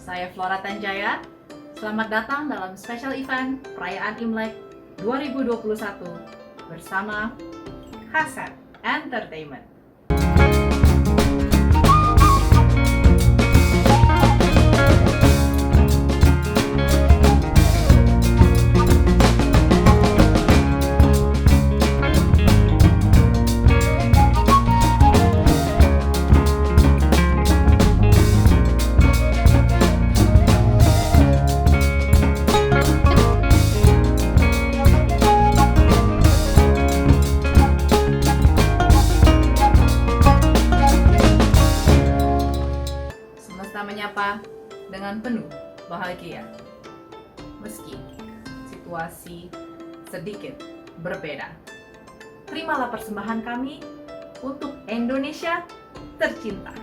Saya Flora Tanjaya. Selamat datang dalam special event perayaan Imlek 2021 bersama Hasan Entertainment. Menyapa dengan penuh bahagia, meski situasi sedikit berbeda. Terimalah persembahan kami untuk Indonesia tercinta.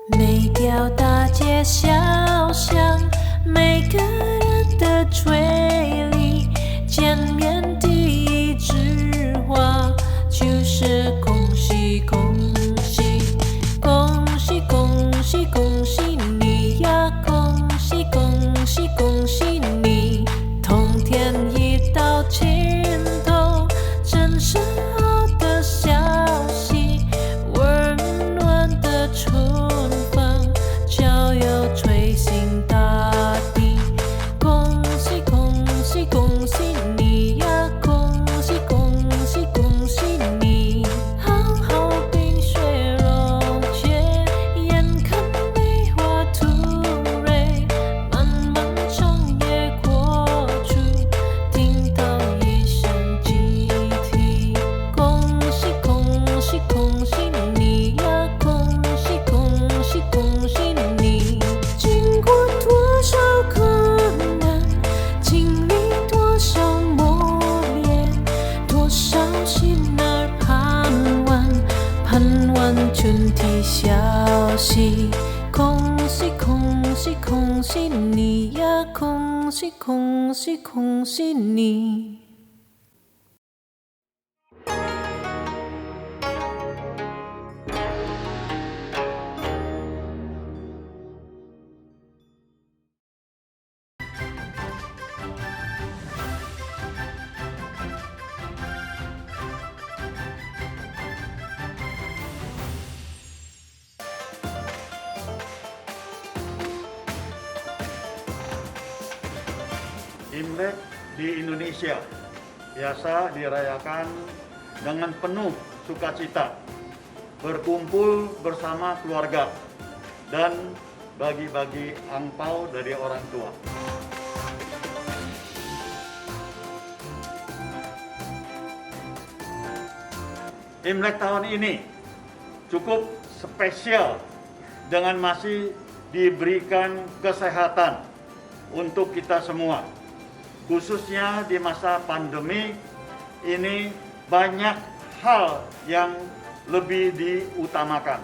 每条大街小巷，每个人的嘴里，见面第一句话就是恭喜恭喜，恭喜恭喜恭喜你呀，恭喜恭喜恭喜你，冬天一到尽头，真是好的消息，温暖的春遥遥吹醒大地，恭喜恭喜恭喜你呀，恭喜恭喜恭喜你，好好冰雪融解，眼看梅花吐蕊，漫漫长夜过去，听到一声集体，恭喜恭喜恭喜你呀，恭喜恭喜恭喜你。经过多少困难，经历多少磨练，多少心儿盼望，盼望春天消息。恭喜恭喜恭喜你呀，恭喜恭喜恭喜你。Imlek di Indonesia biasa dirayakan dengan penuh sukacita, berkumpul bersama keluarga, dan bagi-bagi angpau dari orang tua. Imlek tahun ini cukup spesial dengan masih diberikan kesehatan untuk kita semua. Khususnya di masa pandemi ini banyak hal yang lebih diutamakan.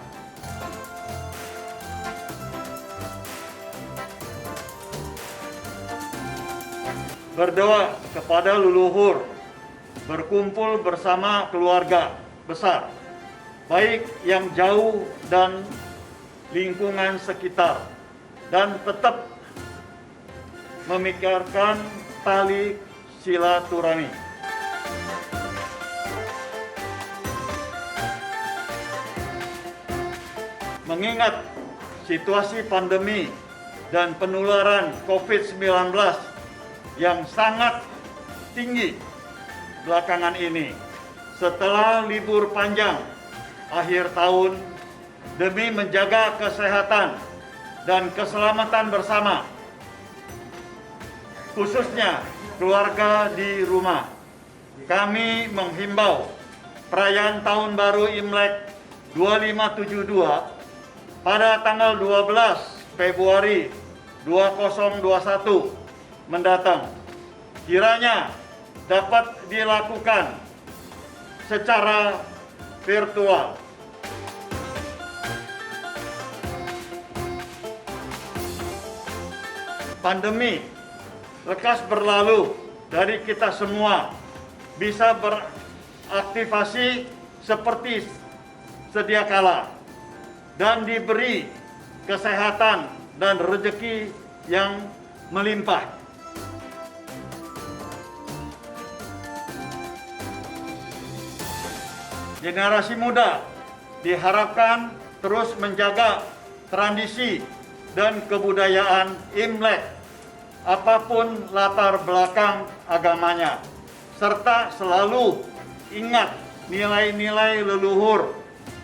Berdoa kepada leluhur, berkumpul bersama keluarga besar, baik yang jauh dan lingkungan sekitar, dan tetap memikirkan tali silaturahmi. Mengingat situasi pandemi dan penularan COVID-19 yang sangat tinggi belakangan ini, setelah libur panjang akhir tahun, demi menjaga kesehatan dan keselamatan bersama, khususnya keluarga di rumah, kami menghimbau perayaan Tahun Baru Imlek 2572 pada tanggal 12 Februari 2021 mendatang kiranya dapat dilakukan secara virtual. Pandemi lekas berlalu dari kita semua, bisa beraktivasi seperti sedia kala dan diberi kesehatan dan rezeki yang melimpah. Generasi muda diharapkan terus menjaga tradisi dan kebudayaan Imlek, apapun latar belakang agamanya, serta selalu ingat nilai-nilai leluhur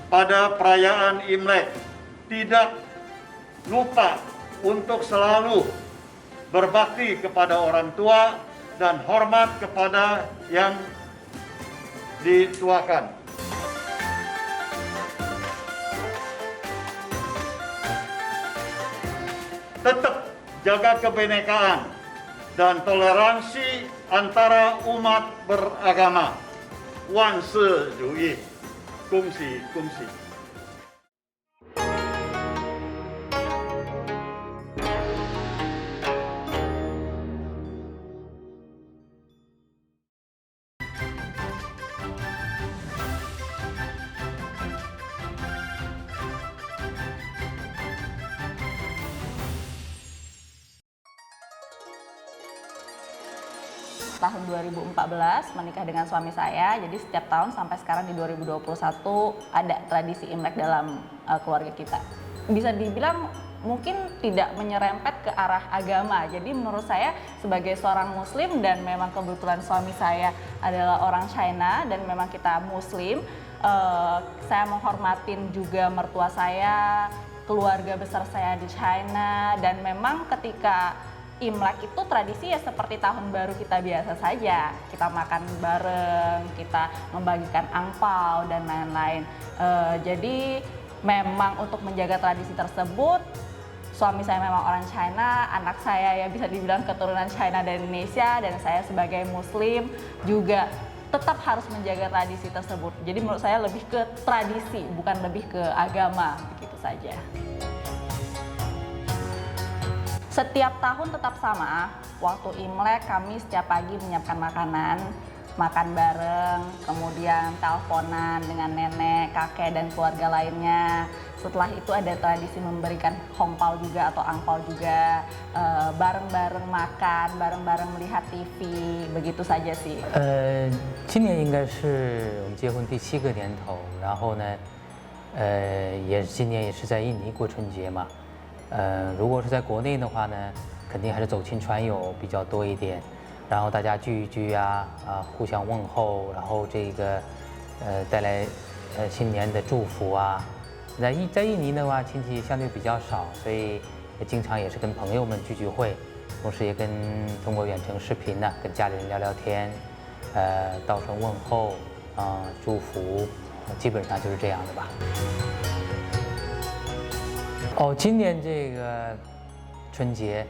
pada perayaan Imlek. Tidak lupa untuk selalu berbakti kepada orang tua dan hormat kepada yang dituakan. Tetap jaga kebinekaan dan toleransi antara umat beragama. Wan si如意，恭喜恭喜！Tahun 2014 menikah dengan suami saya, jadi setiap tahun sampai sekarang di 2021 ada tradisi Imlek dalam keluarga kita. Bisa dibilang mungkin tidak menyerempet ke arah agama, jadi menurut saya sebagai seorang muslim dan memang kebetulan suami saya adalah orang China dan memang kita muslim, saya menghormatin juga mertua saya, keluarga besar saya di China, dan memang ketika Imlek itu tradisi ya seperti tahun baru kita biasa saja. Kita makan bareng, kita membagikan angpau dan lain-lain. Jadi memang untuk menjaga tradisi tersebut, suami saya memang orang China, anak saya ya bisa dibilang keturunan China dan Indonesia, dan saya sebagai muslim juga tetap harus menjaga tradisi tersebut. Jadi menurut saya lebih ke tradisi, bukan lebih ke agama, begitu saja. Setiap tahun tetap sama, waktu Imlek kami setiap pagi menyiapkan makanan, makan bareng, kemudian teleponan dengan nenek, kakek, dan keluarga lainnya. Setelah itu ada tradisi memberikan hongpao juga atau angpao juga, bareng-bareng makan, bareng-bareng melihat TV, begitu saja sih. 今年应该是我们结婚第7个年头，然后呢，今年也是在印尼过春节嘛。如果是在国内的话呢，肯定还是走亲传友比较多一点，然后大家聚一聚啊，互相问候，然后这个带来新年的祝福啊。在印尼的话，亲戚相对比较少，所以经常也是跟朋友们聚聚会，同时也跟通过远程视频呢，跟家里人聊聊天，道声问候祝福，基本上就是这样的吧。今年这个春节，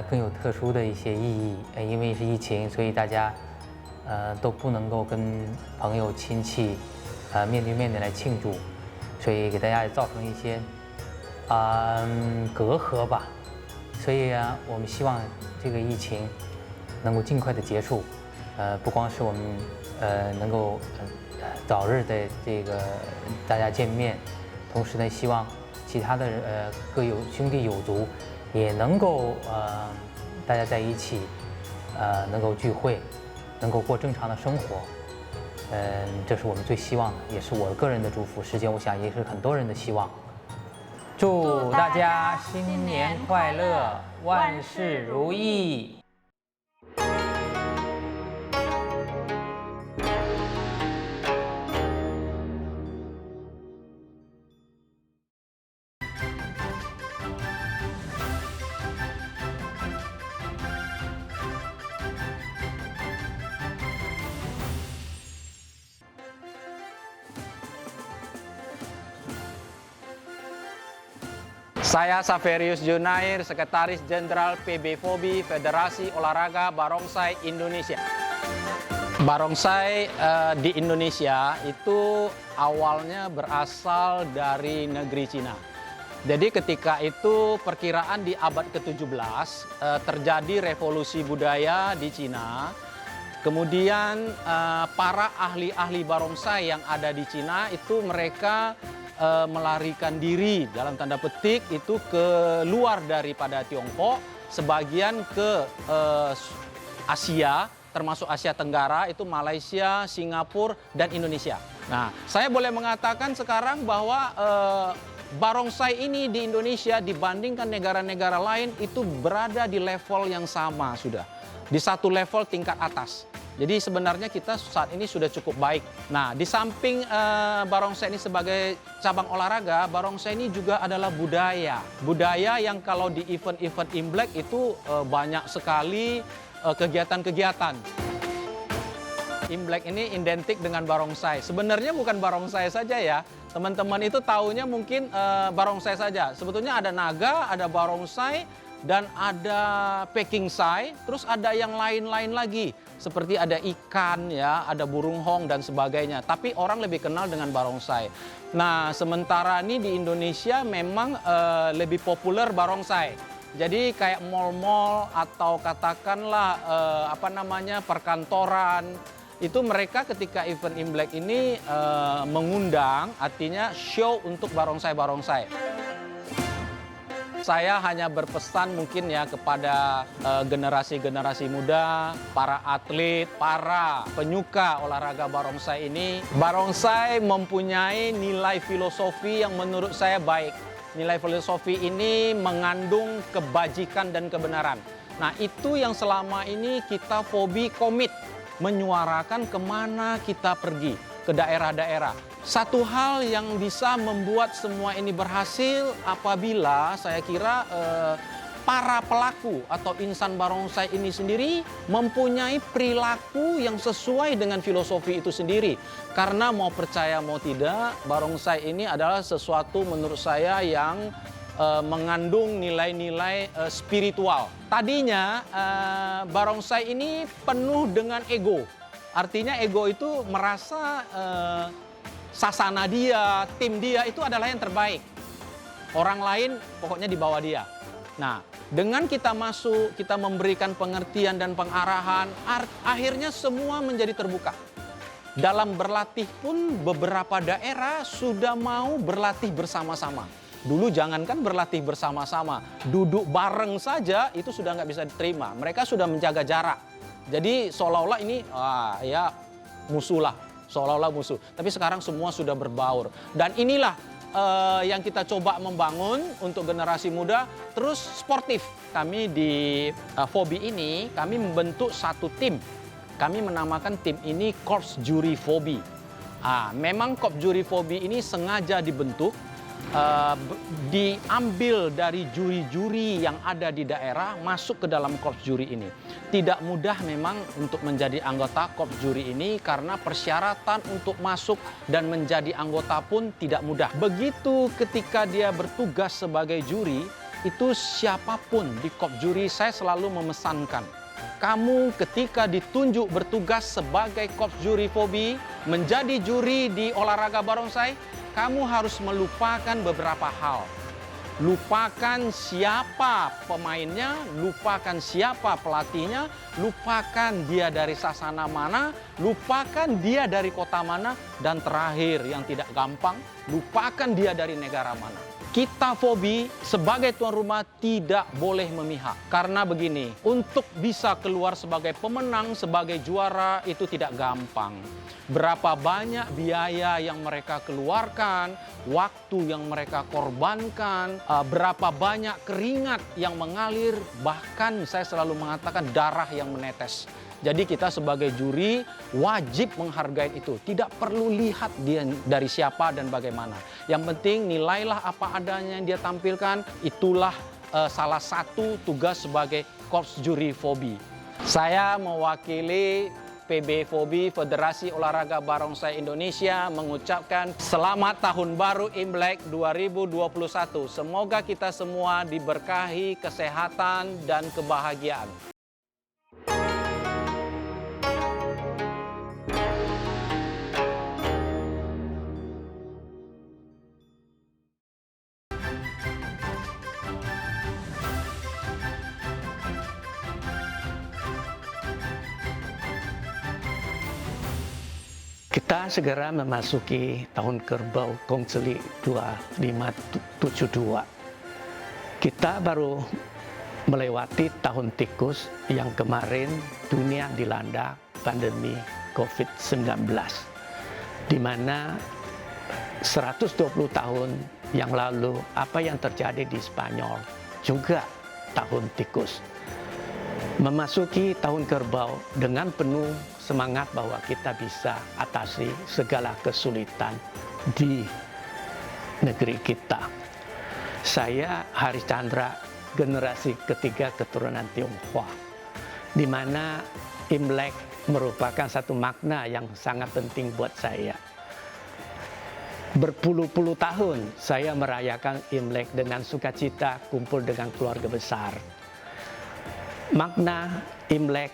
更有特殊的一些意义。因为是疫情，所以大家都不能够跟朋友亲戚面对面的来庆祝，所以给大家也造成一些隔阂吧。所以我们希望这个疫情能够尽快的结束。不光是我们能够早日的这个大家见面，同时呢，希望其他的各有兄弟友族也能够大家在一起能够聚会，能够过正常的生活。这是我们最希望的，也是我个人的祝福。实际我想也是很多人的希望。祝大家新年快乐，万事如意。Saya Saverius Junair, Sekretaris Jenderal PB FOBI Federasi Olahraga Barongsai Indonesia. Barongsai di Indonesia itu awalnya berasal dari negeri Cina. Jadi ketika itu perkiraan di abad ke-17 terjadi revolusi budaya di Cina. Kemudian para ahli-ahli barongsai yang ada di Cina itu mereka melarikan diri dalam tanda petik itu ke luar daripada Tiongkok, sebagian ke Asia, termasuk Asia Tenggara, itu Malaysia, Singapura, dan Indonesia. Nah, saya boleh mengatakan sekarang bahwa barongsai ini di Indonesia dibandingkan negara-negara lain itu berada di level yang sama sudah. Di satu level tingkat atas. Jadi sebenarnya kita saat ini sudah cukup baik. Nah, di samping barongsai ini sebagai cabang olahraga, barongsai ini juga adalah budaya. Budaya yang kalau di event-event Imlek itu banyak sekali kegiatan-kegiatan. Imlek ini identik dengan barongsai. Sebenarnya bukan barongsai saja ya. Teman-teman itu taunya mungkin barongsai saja. Sebetulnya ada naga, ada barongsai, dan ada pekingsai, terus ada yang lain-lain lagi. Seperti ada ikan, ya, ada burung hong dan sebagainya. Tapi orang lebih kenal dengan barongsai. Nah, sementara ini di Indonesia memang lebih populer barongsai. Jadi kayak mall-mall atau katakanlah perkantoran, itu mereka ketika event Imlek ini mengundang, artinya show untuk barongsai-barongsai. Saya hanya berpesan mungkin ya kepada generasi-generasi muda, para atlet, para penyuka olahraga barongsai ini. Barongsai mempunyai nilai filosofi yang menurut saya baik. Nilai filosofi ini mengandung kebajikan dan kebenaran. Nah, itu yang selama ini kita FOBI komit menyuarakan kemana kita pergi, ke daerah-daerah. Satu hal yang bisa membuat semua ini berhasil apabila saya kira para pelaku atau insan barongsai ini sendiri mempunyai perilaku yang sesuai dengan filosofi itu sendiri. Karena mau percaya mau tidak, barongsai ini adalah sesuatu menurut saya yang mengandung nilai-nilai spiritual. Tadinya barongsai ini penuh dengan ego. Artinya ego itu merasa sasana dia, tim dia itu adalah yang terbaik. Orang lain pokoknya di bawah dia. Nah, dengan kita masuk, kita memberikan pengertian dan pengarahan, akhirnya semua menjadi terbuka. Dalam berlatih pun beberapa daerah sudah mau berlatih bersama-sama. Dulu jangankan berlatih bersama-sama, duduk bareng saja itu sudah nggak bisa diterima. Mereka sudah menjaga jarak. Jadi seolah-olah ini musuh lah. Seolah-olah musuh. Tapi sekarang semua sudah berbaur. Dan inilah yang kita coba membangun untuk generasi muda. Terus sportif. Kami di FOBI ini, kami membentuk satu tim. Kami menamakan tim ini Korps Juri FOBI. Memang Korps Juri FOBI ini sengaja dibentuk. Diambil dari juri-juri yang ada di daerah masuk ke dalam korps juri ini. Tidak mudah memang untuk menjadi anggota korps juri ini karena persyaratan untuk masuk dan menjadi anggota pun tidak mudah. Begitu ketika dia bertugas sebagai juri, itu siapapun di kop juri, saya selalu memesankan, kamu ketika ditunjuk bertugas sebagai kop juri Fobi, menjadi juri di olahraga barongsai, kamu harus melupakan beberapa hal. Lupakan siapa pemainnya, lupakan siapa pelatihnya, lupakan dia dari sasana mana, lupakan dia dari kota mana, dan terakhir yang tidak gampang, lupakan dia dari negara mana. Kita Fobi sebagai tuan rumah tidak boleh memihak. Karena begini, untuk bisa keluar sebagai pemenang, sebagai juara itu tidak gampang. Berapa banyak biaya yang mereka keluarkan, waktu yang mereka korbankan, berapa banyak keringat yang mengalir, bahkan saya selalu mengatakan darah yang menetes. Jadi kita sebagai juri wajib menghargai itu. Tidak perlu lihat dia dari siapa dan bagaimana. Yang penting nilailah apa adanya yang dia tampilkan. Itulah salah satu tugas sebagai korps juri Fobi. Saya mewakili PB Fobi, Federasi Olahraga Barongsai Indonesia, mengucapkan selamat Tahun Baru Imlek 2021. Semoga kita semua diberkahi kesehatan dan kebahagiaan. Kita segera memasuki tahun kerbau Kongzili 2572. Kita baru melewati tahun tikus yang kemarin dunia dilanda pandemi COVID-19, di mana 120 tahun yang lalu apa yang terjadi di Spanyol juga tahun tikus. Memasuki tahun kerbau dengan penuh semangat bahwa kita bisa atasi segala kesulitan di negeri kita. Saya Haris Chandra, generasi ketiga keturunan Tionghoa, di mana Imlek merupakan satu makna yang sangat penting buat saya. Berpuluh-puluh tahun saya merayakan Imlek dengan sukacita, kumpul dengan keluarga besar. Makna Imlek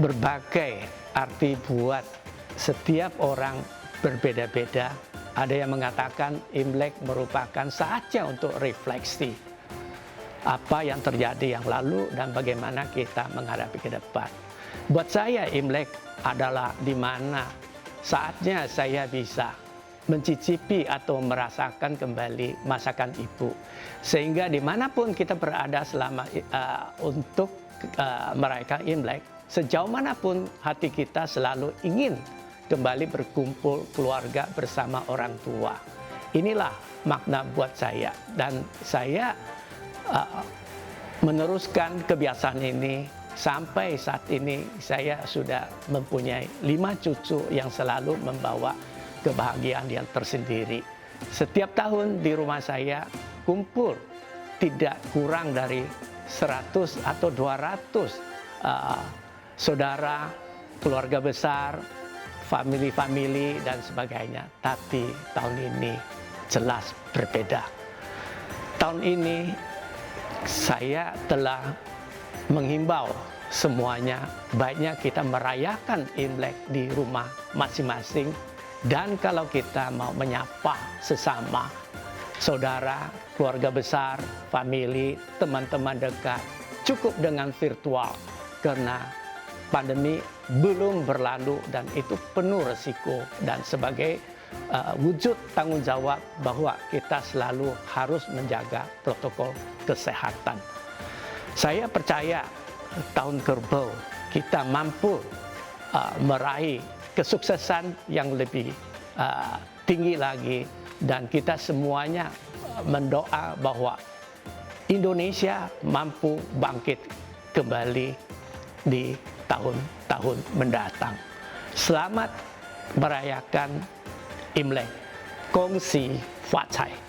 berbagai arti buat setiap orang berbeda-beda. Ada yang mengatakan Imlek merupakan saatnya untuk refleksi apa yang terjadi yang lalu dan bagaimana kita menghadapi ke depan. Buat saya Imlek adalah di mana saatnya saya bisa mencicipi atau merasakan kembali masakan ibu. Sehingga dimanapun kita berada selama untuk merayakan Imlek, sejauh manapun hati kita selalu ingin kembali berkumpul keluarga bersama orang tua. Inilah makna buat saya, dan saya meneruskan kebiasaan ini sampai saat ini. Saya sudah mempunyai 5 cucu yang selalu membawa kebahagiaan yang tersendiri. Setiap tahun di rumah saya kumpul tidak kurang dari 100 atau 200 saudara, keluarga besar, famili-famili dan sebagainya. Tapi tahun ini jelas berbeda. Tahun ini saya telah menghimbau semuanya, baiknya kita merayakan Imlek di rumah masing-masing. Dan kalau kita mau menyapa sesama saudara, keluarga besar, famili, teman-teman dekat, cukup dengan virtual karena pandemi belum berlalu dan itu penuh resiko, dan sebagai wujud tanggung jawab bahwa kita selalu harus menjaga protokol kesehatan. Saya percaya tahun kerbau kita mampu meraih kesuksesan yang lebih tinggi lagi, dan kita semuanya mendoa bahwa Indonesia mampu bangkit kembali di tahun-tahun mendatang. Selamat merayakan Imlek. Kongsi Fatsai.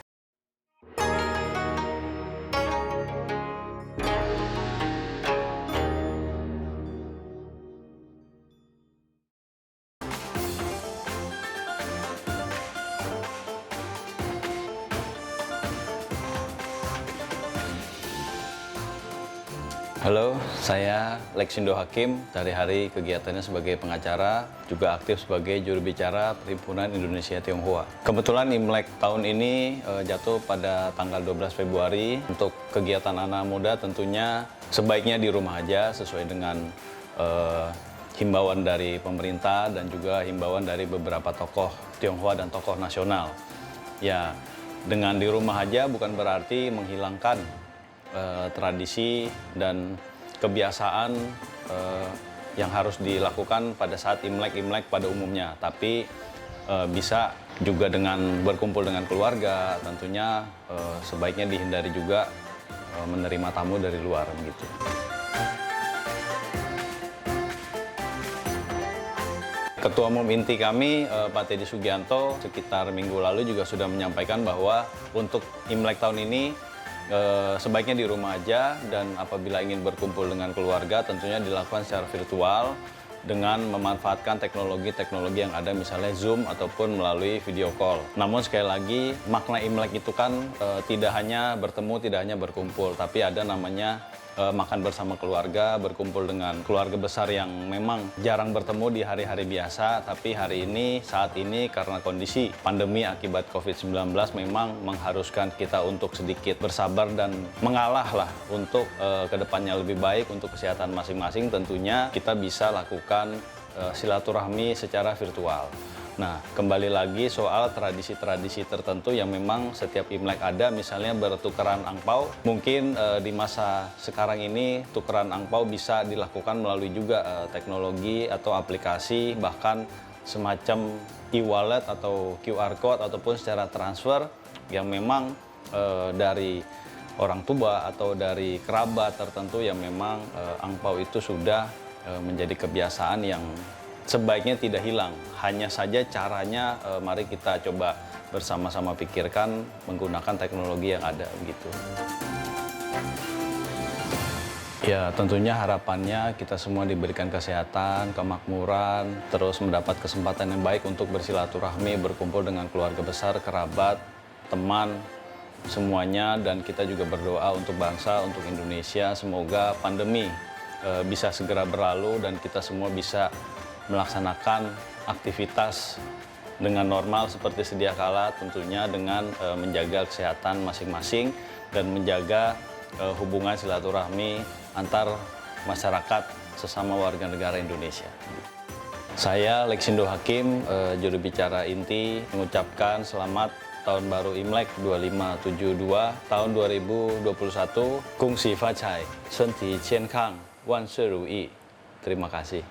Halo, saya Lexindo Hakim. Hari-hari kegiatannya sebagai pengacara, juga aktif sebagai juru bicara Perhimpunan Indonesia Tionghoa. Kebetulan Imlek tahun ini jatuh pada tanggal 12 Februari. Untuk kegiatan anak muda tentunya sebaiknya di rumah aja sesuai dengan himbauan dari pemerintah dan juga himbauan dari beberapa tokoh Tionghoa dan tokoh nasional. Ya, dengan di rumah aja bukan berarti menghilangkan tradisi dan kebiasaan yang harus dilakukan pada saat Imlek pada umumnya. Tapi bisa juga dengan berkumpul dengan keluarga, tentunya sebaiknya dihindari juga menerima tamu dari luar gitu. Ketua Umum Inti kami, Pak Teddy Sugianto, sekitar minggu lalu juga sudah menyampaikan bahwa untuk Imlek tahun ini sebaiknya di rumah aja, dan apabila ingin berkumpul dengan keluarga tentunya dilakukan secara virtual dengan memanfaatkan teknologi yang ada, misalnya Zoom ataupun melalui video call. Namun sekali lagi, makna Imlek itu kan tidak hanya bertemu, tidak hanya berkumpul, tapi ada namanya makan bersama keluarga, berkumpul dengan keluarga besar yang memang jarang bertemu di hari-hari biasa, tapi hari ini, saat ini karena kondisi pandemi akibat COVID-19 memang mengharuskan kita untuk sedikit bersabar dan mengalah lah untuk kedepannya lebih baik untuk kesehatan masing-masing. Tentunya kita bisa lakukan silaturahmi secara virtual. Nah, kembali lagi soal tradisi-tradisi tertentu yang memang setiap Imlek ada, misalnya bertukaran angpau. Mungkin di masa sekarang ini tukeran angpau bisa dilakukan melalui juga teknologi atau aplikasi, bahkan semacam e-wallet atau QR code ataupun secara transfer yang memang dari orang tua atau dari kerabat tertentu yang memang angpau itu sudah menjadi kebiasaan yang sebaiknya tidak hilang. Hanya saja caranya mari kita coba bersama-sama pikirkan menggunakan teknologi yang ada begitu. Ya, tentunya harapannya kita semua diberikan kesehatan, kemakmuran, terus mendapat kesempatan yang baik untuk bersilaturahmi, berkumpul dengan keluarga besar, kerabat, teman, semuanya, dan kita juga berdoa untuk bangsa, untuk Indonesia. Semoga pandemi bisa segera berlalu dan kita semua bisa melaksanakan aktivitas dengan normal seperti sedia kala, tentunya dengan menjaga kesehatan masing-masing dan menjaga hubungan silaturahmi antar masyarakat sesama warga negara Indonesia. Saya Lexindo Hakim, juru bicara Inti, mengucapkan selamat Tahun Baru Imlek 2572 tahun 2021. Kung Si Fa Cai, Senti Qian Kang, Wan Shi Ru Yi. Terima kasih.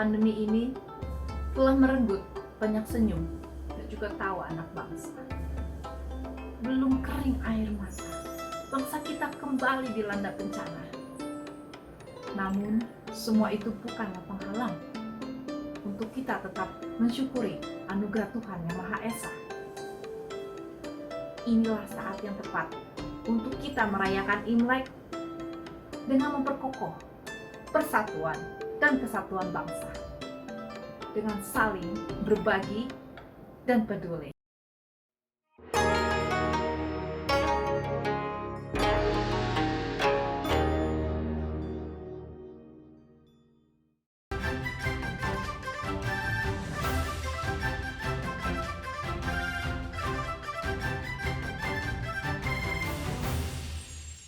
pandemi ini telah merenggut banyak senyum dan juga tawa anak bangsa. Belum kering air mata, bangsa kita kembali dilanda bencana. Namun, semua itu bukanlah penghalang untuk kita tetap mensyukuri anugerah Tuhan Yang Maha Esa. Inilah saat yang tepat untuk kita merayakan Imlek dengan memperkokoh persatuan dan kesatuan bangsa, dengan saling berbagi dan peduli.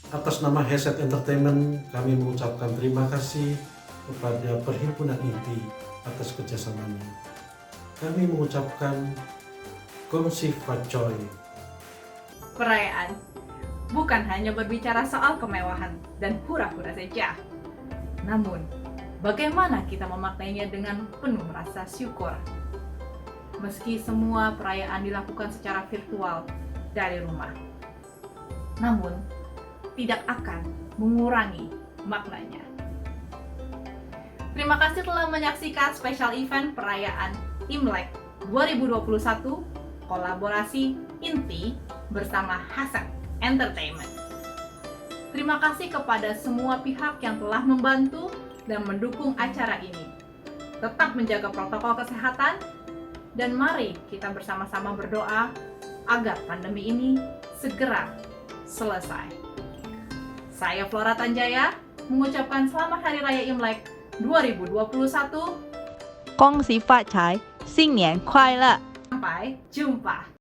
Atas nama Headset Entertainment, kami mengucapkan terima kasih kepada Perhimpunan Inti atas kerjasamanya. Kami mengucapkan Gong Si Fa Choi. Perayaan bukan hanya berbicara soal kemewahan dan hura-hura saja. Namun, bagaimana kita memaknainya dengan penuh rasa syukur. Meski semua perayaan dilakukan secara virtual dari rumah, namun tidak akan mengurangi maknanya. Terima kasih telah menyaksikan special event perayaan Imlek 2021 kolaborasi Inti bersama Headset Entertainment. Terima kasih kepada semua pihak yang telah membantu dan mendukung acara ini. Tetap menjaga protokol kesehatan dan mari kita bersama-sama berdoa agar pandemi ini segera selesai. Saya Flora Tanjaya mengucapkan selamat Hari Raya Imlek 2021. 恭喜发财，新年快乐！ Sampai jumpa.